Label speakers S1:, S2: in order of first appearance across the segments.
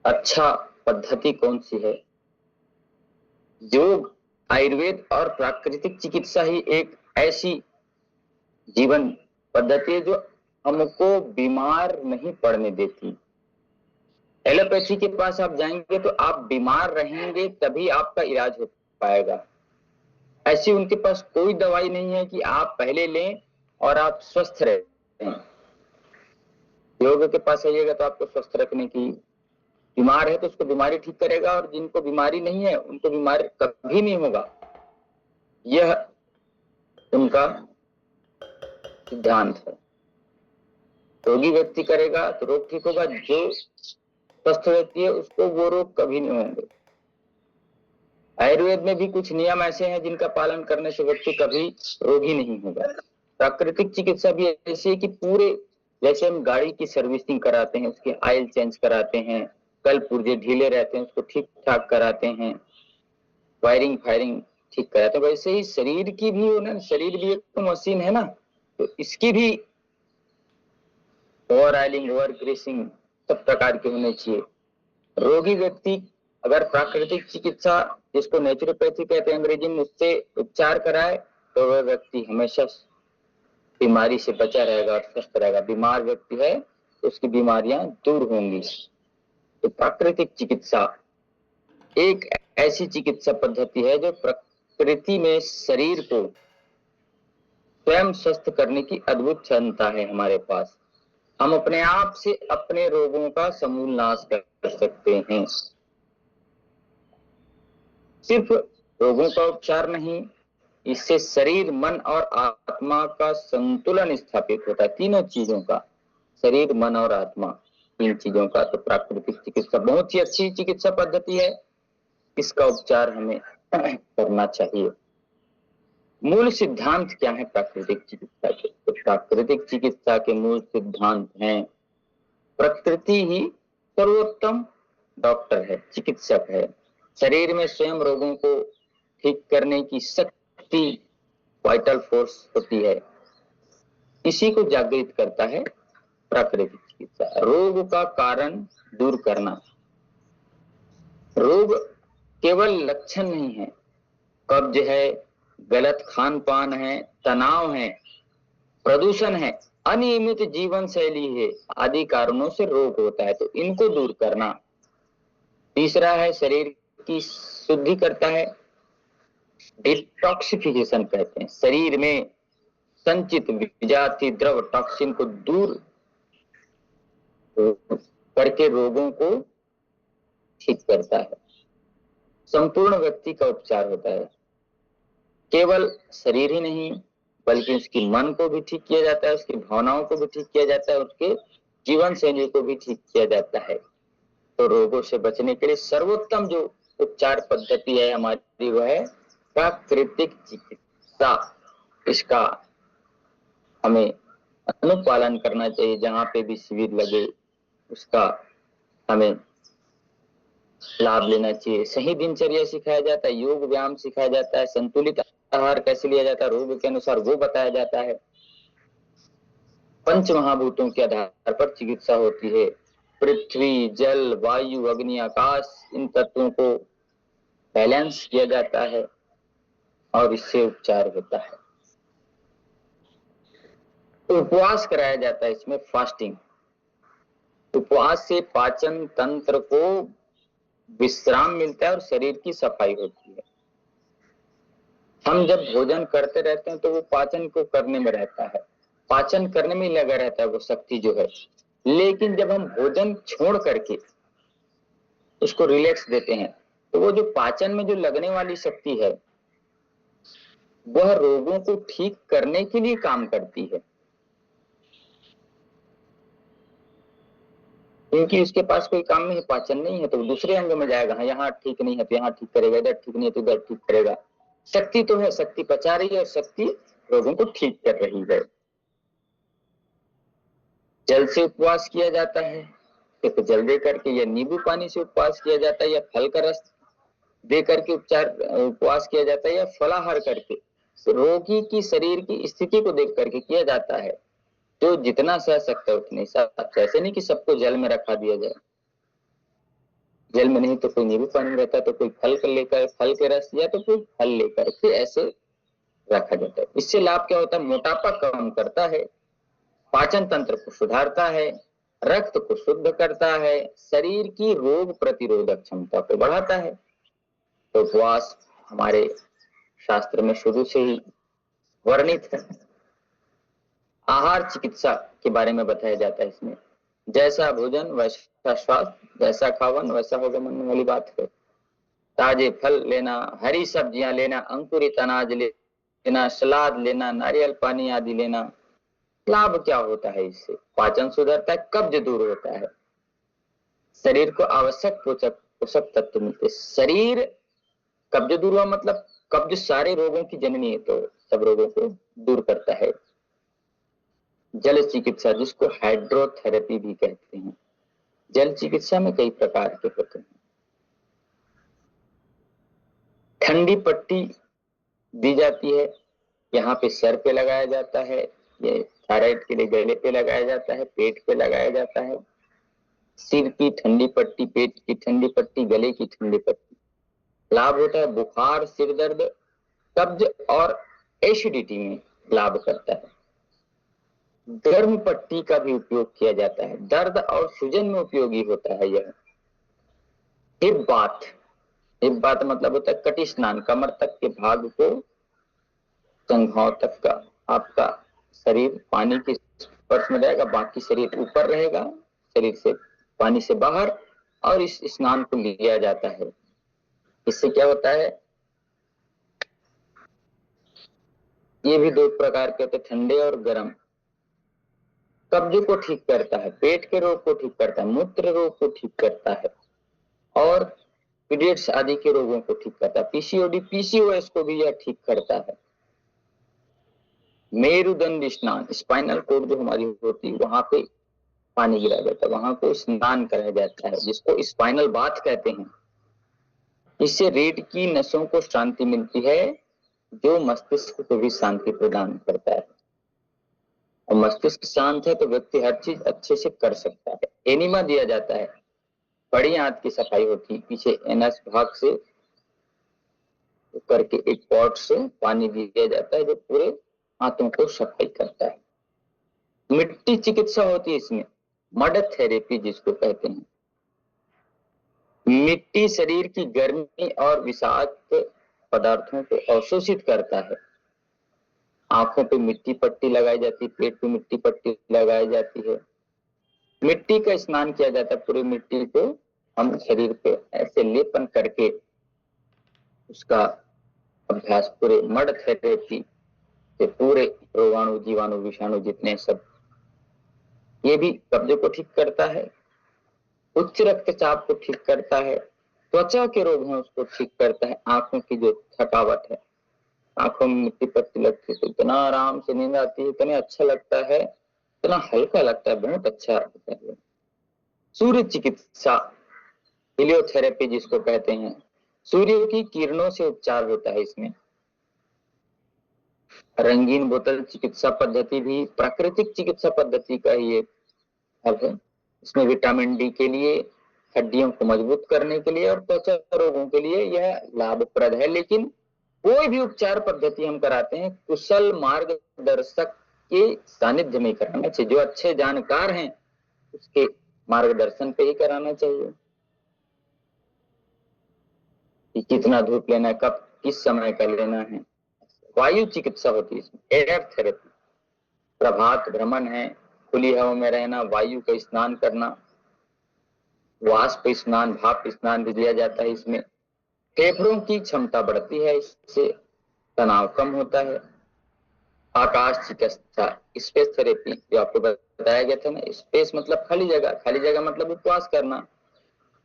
S1: अच्छा पद्धति कौन सी है? योग, आयुर्वेद और प्राकृतिक चिकित्सा ही एक ऐसी जीवन पद्धति है जो हमको बीमार नहीं पड़ने देती। एलोपैथी के पास आप जाएंगे तो आप बीमार रहेंगे तभी आपका इलाज हो पाएगा। ऐसी उनके पास कोई दवाई नहीं है कि आप पहले लें और आप स्वस्थ रहें। योग के पास आइएगा तो आपको स्वस्थ रखने की, बीमार है तो उसको बीमारी ठीक करेगा, और जिनको बीमारी नहीं है उनको बीमारी कभी नहीं होगा। यह उनका सिद्धांत है। रोगी व्यक्ति करेगा तो रोग ठीक होगा, जो स्वस्थ व्यक्ति है उसको वो रोग कभी नहीं होंगे। आयुर्वेद में भी कुछ नियम ऐसे हैं जिनका पालन करने से व्यक्ति कभी रोगी नहीं होगा। प्राकृतिक चिकित्सा भी ऐसी है कि पूरे, जैसे हम गाड़ी की सर्विसिंग कराते हैं, उसके ऑयल चेंज कराते हैं, कल पुर्जे ढीले रहते हैं उसको ठीक ठाक कराते हैं, वायरिंग फायरिंग ठीक कराते हैं, वैसे ही शरीर की भी हो ना, शरीर भी एक तो मशीन है ना, तो इसकी भी ओवर ऑयलिंग, ओवर ग्रीसिंग सब प्रकार के होने चाहिए। रोगी व्यक्ति अगर प्राकृतिक चिकित्सा, जिसको नेचुरोपैथी कहते हैं अंग्रेजी में, उससे उपचार कराए तो वह व्यक्ति हमेशा बीमारी से बचा रहेगा और स्वस्थ रहेगा। बीमार व्यक्ति है तो उसकी बीमारियां दूर होंगी। तो प्राकृतिक चिकित्सा एक ऐसी चिकित्सा पद्धति है जो प्रकृति में शरीर को स्वयं स्वस्थ करने की अद्भुत क्षमता है हमारे पास। हम अपने आप से अपने रोगों का समूल नाश कर सकते हैं। सिर्फ रोगों का उपचार नहीं, इससे शरीर, मन और आत्मा का संतुलन स्थापित होता है। तीनों चीजों का, शरीर, मन और आत्मा, तीन चीजों का। तो प्राकृतिक चिकित्सा बहुत ही अच्छी चिकित्सा पद्धति है, इसका उपचार हमें करना चाहिए। मूल सिद्धांत क्या है प्राकृतिक चिकित्सा के? तो प्राकृतिक चिकित्सा के मूल सिद्धांत हैं, प्रकृति ही सर्वोत्तम डॉक्टर है, चिकित्सक है। शरीर में स्वयं रोगों को ठीक करने की शक्ति, वाइटल फोर्स होती है, इसी को जागृत करता है प्राकृतिक चिकित्सा। रोग का कारण दूर करना। रोग केवल लक्षण नहीं है, कब्ज है, गलत खान पान है, तनाव है, प्रदूषण है, अनियमित जीवन शैली है, आदि कारणों से रोग होता है, तो इनको दूर करना। तीसरा है शरीर की शुद्धि करता है, डिटॉक्सिफिकेशन कहते हैं। शरीर में संचित विजातीय द्रव, टॉक्सिन को दूर करके रोगों को ठीक करता है। संपूर्ण व्यक्ति का उपचार होता है, केवल शरीर ही नहीं बल्कि उसकी मन को भी ठीक किया जाता है, उसकी भावनाओं को भी ठीक किया जाता है, उसके जीवन शैली को भी ठीक किया जाता है। तो रोगों से बचने के लिए सर्वोत्तम जो उपचार पद्धति है हमारी, वो है प्राकृतिक चिकित्सा। इसका हमें अनुपालन करना चाहिए। जहां पे भी शिविर लगे उसका हमें लाभ लेना चाहिए। सही दिनचर्या सिखाया जाता है, योग व्यायाम सिखाया जाता है, संतुलित आहार कैसे लिया जाता है रोग के अनुसार वो बताया जाता है। पंच महाभूतों के आधार पर चिकित्सा होती है। पृथ्वी, जल, वायु, अग्नि, आकाश, इन तत्वों को बैलेंस किया जाता है और इससे उपचार होता है। उपवास कराया जाता है इसमें, फास्टिंग। उपवास से पाचन तंत्र को विश्राम मिलता है और शरीर की सफाई होती है। हम जब भोजन करते रहते हैं तो वो पाचन को करने में रहता है, पाचन करने में लगा रहता है वो शक्ति जो है। लेकिन जब हम भोजन छोड़ करके उसको रिलैक्स देते हैं तो वो जो पाचन में जो लगने वाली शक्ति है वह रोगों को ठीक करने के लिए काम करती है, क्योंकि उसके पास कोई काम नहीं, पाचन नहीं है तो दूसरे अंग में जाएगा। हाँ, यहाँ ठीक नहीं है तो यहाँ ठीक करेगा, इधर ठीक नहीं है तो इधर ठीक करेगा। शक्ति तो है, शक्ति पचा रही है और शक्ति रोगों को ठीक कर रही है। जल से उपवास किया जाता है, तो जल दे करके, या नींबू पानी से उपवास किया जाता है, या फल का रस दे करके उपवास किया जाता है, या फलाहार करके। रोगी की शरीर की स्थिति को देख करके किया जाता है, जो जितना सह सकता है उतने। ऐसे नहीं कि सबको जल में रखा दिया जाए। जल में नहीं तो कोई नींबू पानी रहता, तो कोई फल कर लेकर फल के रस, या तो कोई फल लेकर के ऐसे रखा जाता है। इससे लाभ क्या होता है? मोटापा कम करता है, पाचन तंत्र को सुधारता है, रक्त को शुद्ध करता है, शरीर की रोग प्रतिरोधक क्षमता को बढ़ाता है। तो उपवास हमारे शास्त्र में शुरू से ही वर्णित है। आहार चिकित्सा के बारे में बताया जाता है इसमें। जैसा भोजन वैसा स्वास्थ्य, जैसा खावन वैसा होगा मन वाली बात है। ताजे फल लेना, हरी सब्जियां लेना, अंकुरित अनाज लेना, सलाद लेना, नारियल पानी आदि लेना। लाभ क्या होता है इससे? पाचन सुधरता है, कब्ज दूर होता है, शरीर को आवश्यक पोषक पोषक तत्व मिलते। शरीर कब्ज दूर हुआ मतलब कब्ज सारे रोगों की जननी है, तो सब रोगों को दूर करता है। जल चिकित्सा, जिसको हाइड्रोथेरेपी भी कहते हैं। जल चिकित्सा में कई प्रकार के होते हैं। ठंडी पट्टी दी जाती है, यहाँ पे सर पे लगाया जाता है, ये थायराइड के लिए गले पे लगाया जाता है, पेट पे लगाया जाता है। सिर की ठंडी पट्टी, पेट की ठंडी पट्टी, गले की ठंडी पट्टी। लाभ होता है बुखार, सिर दर्द, कब्ज और एसिडिटी में लाभ करता है। गर्म पट्टी का भी उपयोग किया जाता है, दर्द और सूजन में उपयोगी होता है यह। हिप बाथ, हिप बाथ मतलब होता है कटी स्नान, कमर तक के भाग को संघाव तक का आपका शरीर पानी के स्पर्श में रहेगा, बाकी शरीर ऊपर रहेगा, शरीर से पानी से बाहर, और इस स्नान को लिया जाता है। इससे क्या होता है? ये भी दो प्रकार के होते हैं, ठंडे और गर्म। कब्ज को ठीक करता है, पेट के रोग को ठीक करता है, मूत्र रोग को ठीक करता है, और पीरियड्स आदि के रोगों को ठीक करता है। पीसीओडी, पीसीओएस को भी यह ठीक करता है। मेरुदंड स्नान, स्पाइनल कोड जो हमारी होती है वहां पे पानी गिराया जाता है, वहां को स्नान कराया जाता है, जिसको स्पाइनल बाथ कहते हैं। इससे रीढ़ की नसों को शांति मिलती है, जो मस्तिष्क को भी शांति प्रदान करता है। और मस्तिष्क शांत है तो व्यक्ति हर चीज अच्छे से कर सकता है। एनिमा दिया जाता है, बड़ी आंत की सफाई होती है, पीछे एनएस भाग से करके एक पॉट से पानी दिया जाता है, जो पूरे आंतों को सफाई करता है। मिट्टी चिकित्सा होती है इसमें, मड थेरेपी जिसको कहते हैं। मिट्टी शरीर की गर्मी और विषाक्त पदार्थों को अवशोषित करता है। आंखों पे मिट्टी पट्टी लगाई जाती है, पेट पे मिट्टी पट्टी लगाई जाती है, मिट्टी का स्नान किया जाता है। पूरी मिट्टी को हम शरीर पे ऐसे लेपन करके उसका अभ्यास, पूरे मड थेरेपी से पूरे रोगाणु, जीवाणु, विषाणु जितने सब, ये भी कब्ज को ठीक करता है, उच्च रक्तचाप को ठीक करता है, त्वचा के रोग हैं उसको ठीक करता है, आंखों की जो थकावट है, आंखों में मिट्टी पट्टी लगती है तो इतना आराम से नींद आती है, इतना अच्छा लगता है, इतना हल्का लगता है, बहुत अच्छा होता है। सूर्य चिकित्सा, हिलियोथेरेपी जिसको कहते हैं, सूर्य की किरणों से उपचार होता है इसमें। रंगीन बोतल चिकित्सा पद्धति भी प्राकृतिक चिकित्सा पद्धति का ही एक भाग है। इसमें विटामिन डी के लिए, हड्डियों को मजबूत करने के लिए और त्वचा रोगों के लिए यह लाभप्रद है। लेकिन कोई भी उपचार पद्धति हम कराते हैं कुशल मार्गदर्शक के सानिध्य में कराना चाहिए, जो अच्छे जानकार हैं उसके मार्गदर्शन पे ही कराना चाहिए कि कितना धूप लेना है, कब किस समय का लेना है। वायु चिकित्सा होती है इसमें, एयर थेरेपी, प्रभात भ्रमण है, खुली हवा में रहना, वायु का स्नान करना, वाष्प स्नान, भाप स्नान भी दिया जाता है इसमें। फेफड़ों की क्षमता बढ़ती है, इससे तनाव कम होता है। आकाश चिकित्सा, स्पेस थेरेपी जो आपको बताया गया था ना, स्पेस मतलब खाली जगह, खाली जगह मतलब उपवास करना,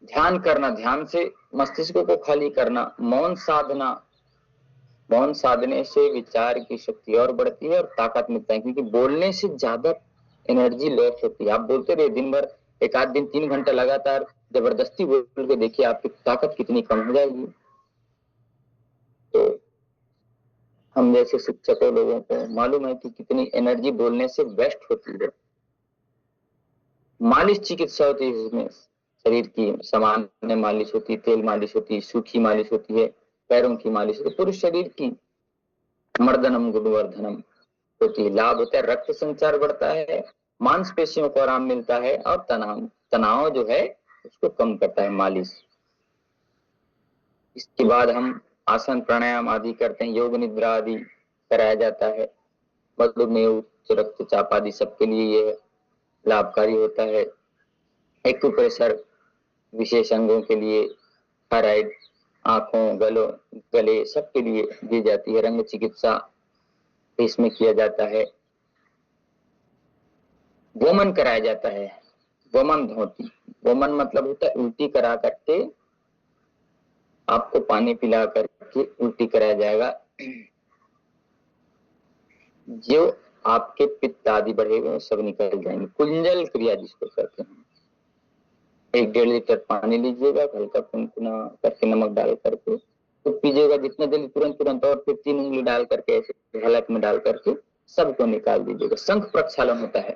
S1: ध्यान करना, ध्यान से मस्तिष्क को खाली करना, मौन साधना, मौन साधने से विचार की शक्ति और बढ़ती है और ताकत मिलता है, क्योंकि बोलने से ज्यादा एनर्जी लॉस होती है। आप बोलते रहे दिन भर, एक आध दिन 3 घंटा लगातार जबरदस्ती बोल के देखिए आपकी ताकत कितनी कम हो जाएगी। तो हम जैसे शिक्षकों लोगों को मालूम है कि कितनी एनर्जी बोलने से वेस्ट होती है। मालिश चिकित्सा होती है इसमें, शरीर की सामान्य मालिश होती है, तेल मालिश होती है, सूखी मालिश होती है, पैरों की मालिश होती है, पूरे शरीर की मर्दनम गुणवर्धनम होती है। लाभ होता है, रक्त संचार बढ़ता है, मांसपेशियों को आराम मिलता है और तनाव तनाव जो है उसको कम करता है मालिश। इसके बाद हम आसन प्राणायाम आदि करते हैं, योग निद्रा आदि कराया जाता है। मधुमेह, उच्च रक्तचाप आदि सबके लिए ये लाभकारी होता है। एक्यूप्रेशर विशेष अंगों के लिए, थायराइड, आंखों, गले सबके लिए दी जाती है। रंग चिकित्सा इसमें किया जाता है। वोमन कराया जाता है, वोमन धोती। वोमन मतलब होता है उल्टी करा करके, आपको पानी पिला करके उल्टी कराया जाएगा। जो आपके पित्त आदि बढ़े हुए सब निकल जाएंगे। कुंजल क्रिया जिसको कहते हैं। 1-1.5 लीटर पानी लीजिएगा, हल्का कुनकुना करके नमक डाल करके तो पीजिएगा जितना जल्दी, तुरंत, और फिर 3 उंगली डाल करके ऐसे हलक में डाल करके सबको निकाल दीजिएगा। शंख प्रक्षालन होता है।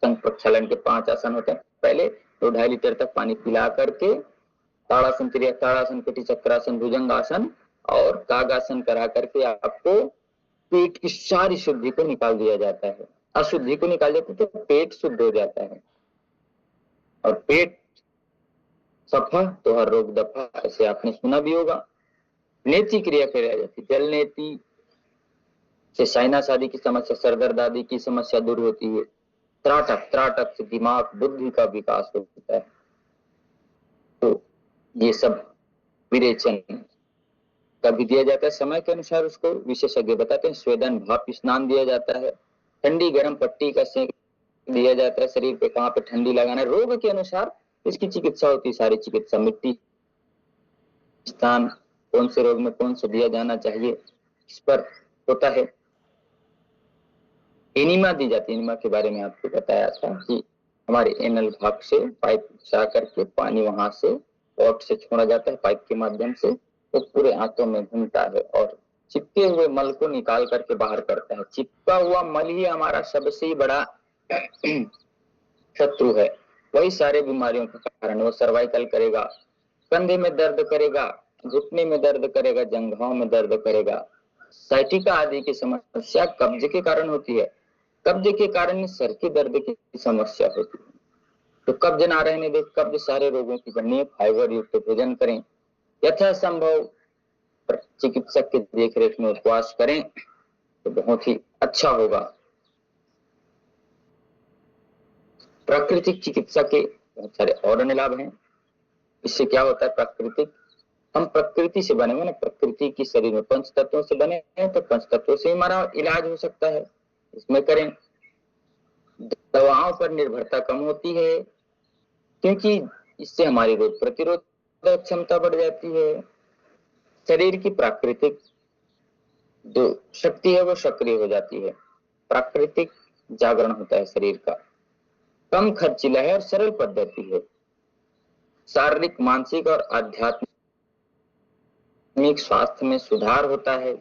S1: शंख प्रक्षालन के 5 आसन होते हैं। पहले 2-2.5 लीटर तक पानी पिला करके ताड़ासन क्रिया, ताड़ासन, कटी चक्रासन, भुजंगासन और कागासन करा करके आपको पेट की सारी शुद्धि को निकाल दिया जाता है। अशुद्धि को निकाल देते तो पेट शुद्ध हो जाता है, और पेट सफा तो हर रोग दफा, ऐसे आपने सुना भी होगा। नेति क्रिया कराई जाती है। जल नेति से साइनस आदि की समस्या, सरदर्द आदि की समस्या दूर होती है। त्राटक, त्राटक से दिमाग बुद्धि का विकास होता है। तो ये सब विरेचन का भी दिया जाता है समय के अनुसार, उसको विशेषज्ञ बताते हैं। स्वेदन, भाप स्नान दिया जाता है। ठंडी गर्म पट्टी का सेक दिया जाता है। शरीर पे कहाँ पे ठंडी लगाना है, रोग के अनुसार इसकी चिकित्सा होती है। सारी चिकित्सा, मिट्टी स्थान, कौन से रोग में कौन सा दिया जाना चाहिए, इस पर होता है। एनिमा दी जाती है। एनिमा के बारे में आपको बताया था कि हमारे एनल भाग से पाइप जा करके पानी वहां से पॉट से छोड़ा जाता है, पाइप के माध्यम से, तो पूरे आंतों में घूमता है और चिपके हुए मल को निकाल करके बाहर करता है। चिपका हुआ मल ही हमारा सबसे बड़ा शत्रु है। वही सारे बीमारियों का कारण। वो सर्वाइकल करेगा, कंधे में दर्द करेगा, घुटने में दर्द करेगा, जंघाओं में दर्द करेगा। साइटिका आदि की समस्या कब्ज के कारण होती है। कब्ज के कारण सर के दर्द की समस्या होती है। तो कब्ज ना रहने दे, कब्ज सारे रोगों की जड़। फाइबर युक्त भोजन करें, यथासंभव चिकित्सक के देखरेख में उपवास करें तो बहुत ही अच्छा होगा। प्राकृतिक चिकित्सा के बहुत सारे और अन्य लाभ हैं। इससे क्या होता है, प्राकृतिक, हम प्रकृति से बने हुए ना, प्रकृति की शरीर में 5 तत्वों से बने हैं, तो 5 तत्वों से हमारा इलाज हो सकता है। इसमें करें। दवाओं पर निर्भरता कम होती है, क्योंकि इससे हमारी रोग प्रतिरोधक क्षमता बढ़ जाती है। शरीर की प्राकृतिक जो शक्ति है वो सक्रिय हो जाती है। प्राकृतिक जागरण होता है शरीर का। कम खर्चीला है और सरल पद्धति है। शारीरिक, मानसिक और आध्यात्मिक स्वास्थ्य में सुधार होता है।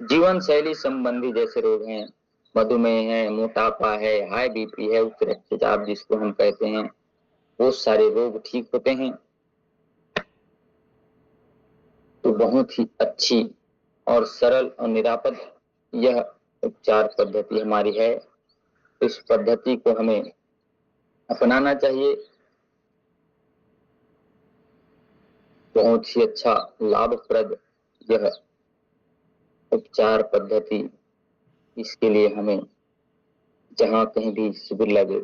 S1: जीवन शैली संबंधी जैसे रोग हैं, मधुमेह है, मोटापा है, हाई बीपी है, उच्च रक्तचाप जिसको हम कहते हैं, वो सारे रोग ठीक होते हैं। तो बहुत ही अच्छी और सरल और निरापद यह उपचार पद्धति हमारी है। इस पद्धति को हमें अपनाना चाहिए। बहुत ही अच्छा लाभप्रद यह उपचार पद्धति। इसके लिए हमें जहां कहीं भी शिविर लगे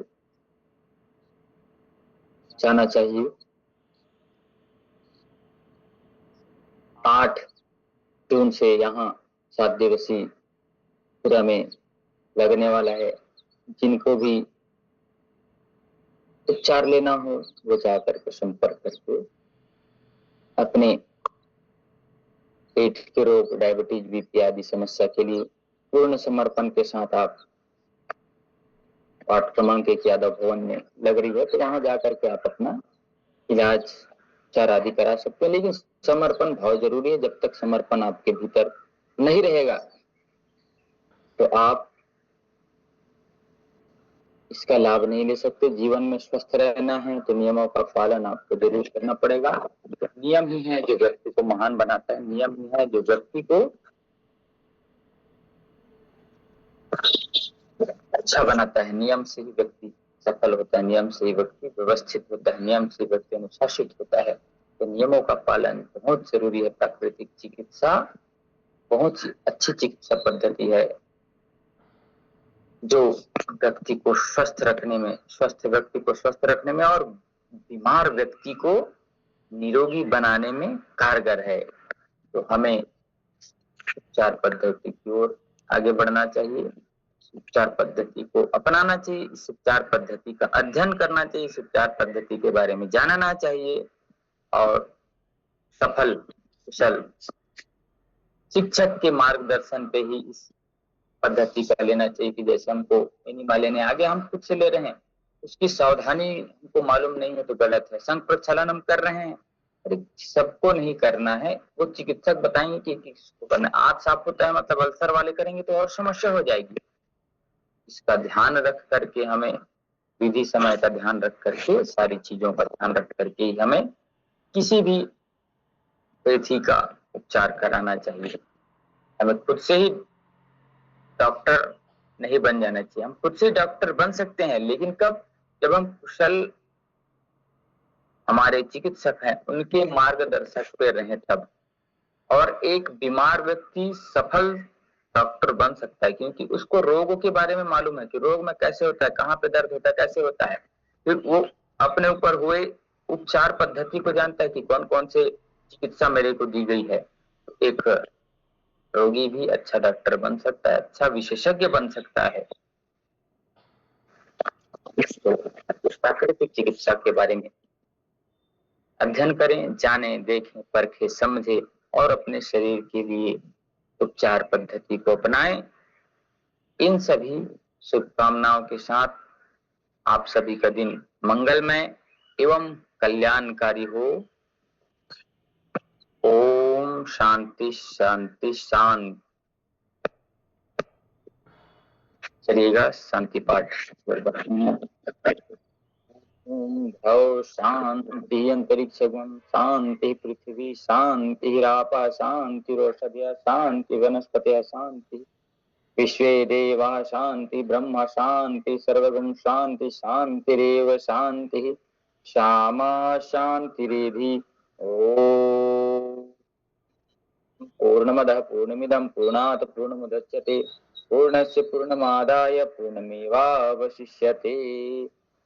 S1: जाना चाहिए। 8 जून से यहाँ 7 दिवसीय पूरा में लगने वाला है। जिनको भी उपचार लेना हो वो जाकर के संपर्क करके अपने पेट के रोग, डायबिटीज, बीपी आदि समस्या के लिए पूर्ण समर्पण के साथ आप 8 क्रमांक के यादव भवन में लग रही है, तो वहां जाकर के आप अपना इलाज, उपचार आदि करा सकते हैं। लेकिन समर्पण भाव जरूरी है। जब तक समर्पण आपके भीतर नहीं रहेगा तो आप इसका लाभ नहीं ले सकते। जीवन में स्वस्थ रहना है तो नियमों का पालन आपको जरूर करना पड़ेगा। नियम ही है जो व्यक्ति को महान बनाता है, नियम ही है जो व्यक्ति को अच्छा बनाता है। नियम से ही व्यक्ति सफल होता है, नियम से ही व्यक्ति व्यवस्थित होता है, नियम से व्यक्ति अनुशासित होता है। तो नियमों का पालन बहुत जरूरी है। प्राकृतिक चिकित्सा बहुत ही अच्छी चिकित्सा पद्धति है जो व्यक्ति को स्वस्थ रखने में, स्वस्थ व्यक्ति को स्वस्थ रखने में और बीमार व्यक्ति को निरोगी बनाने में कारगर है। तो हमें उपचार पद्धति की ओर आगे बढ़ना चाहिए, उपचार पद्धति को अपनाना चाहिए, इस उपचार पद्धति का अध्ययन करना चाहिए, इस उपचार पद्धति के बारे में जानना चाहिए और सफल कुशल शिक्षक के मार्गदर्शन पे ही इस पद्धति का लेना चाहिए कि जैसे हमको एनिमा लेने आगे हम खुद से ले रहे हैं, उसकी सावधानी हमको मालूम नहीं है तो गलत है। संग प्रक्षालन हम कर रहे हैं, अरे सबको नहीं करना है, वो चिकित्सक बताएंगे कि किसको करना है। आंत साफ होता है मतलब अल्सर वाले करेंगे तो और समस्या हो जाएगी। इसका ध्यान रख करके हमें विधि समय का ध्यान रख करके सारी चीजों का ध्यान रख करके ही हमें किसी भी व्यक्ति का उपचार कराना चाहिए। हमें खुद से ही डॉक्टर नहीं बन जाना चाहिए। हम खुद से डॉक्टर बन सकते हैं लेकिन कब, जब हम कुशल हमारे चिकित्सक हैं उनके मार्गदर्शक पे रहे तब। और एक बीमार व्यक्ति सफल डॉक्टर बन सकता है क्योंकि उसको रोगों के बारे में मालूम है कि रोग में कैसे होता है, कहाँ पे दर्द होता है, कैसे होता है। फिर वो अपने ऊपर हुए उपचार पद्धति को जानता है कि कौन कौन से चिकित्सा मेरे को दी गई है। एक रोगी भी अच्छा डॉक्टर बन सकता है, अच्छा विशेषज्ञ बन सकता है। तो प्राकृतिक चिकित्सा के बारे में अध्ययन करें, जाने, देखें, परखें, समझें और अपने शरीर के लिए उपचार पद्धति को अपनाएं। इन सभी शुभकामनाओं के साथ आप सभी का दिन मंगलमय एवं कल्याणकारी हो। ओम शांति शांति शांति। चलिएगा शांति पाठ। ओम भव शांति अंतरिक्ष शांति पृथ्वी शांति रापा शांतिरोषधय शांति वनस्पतय शांति विश्वे देवा शांति ब्रह्म शांति सर्वगुण शांति शांतिरेव शांति श्यामा शांतिरेधि। ओम पूर्णमदः पूर्णमिदं पूर्णात् पूर्णमुदच्यते पूर्णस्य पूर्णमादाय पूर्णमेवावशिष्यते।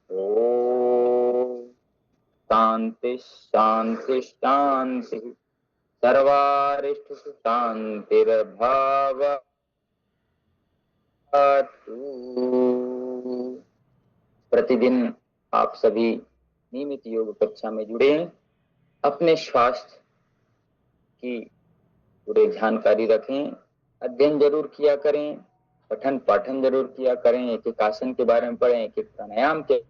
S1: ओम शांति शांति शांति। सर्वारिष्टु शांतिर्भवतु। प्रतिदिन आप सभी नियमित योग कक्षा में जुड़े, अपने स्वास्थ्य की पूरे जानकारी रखें, अध्ययन जरूर किया करें, पठन पाठन जरूर किया करें, एक एक आसन के बारे में पढ़ें, एक एक प्राणायाम के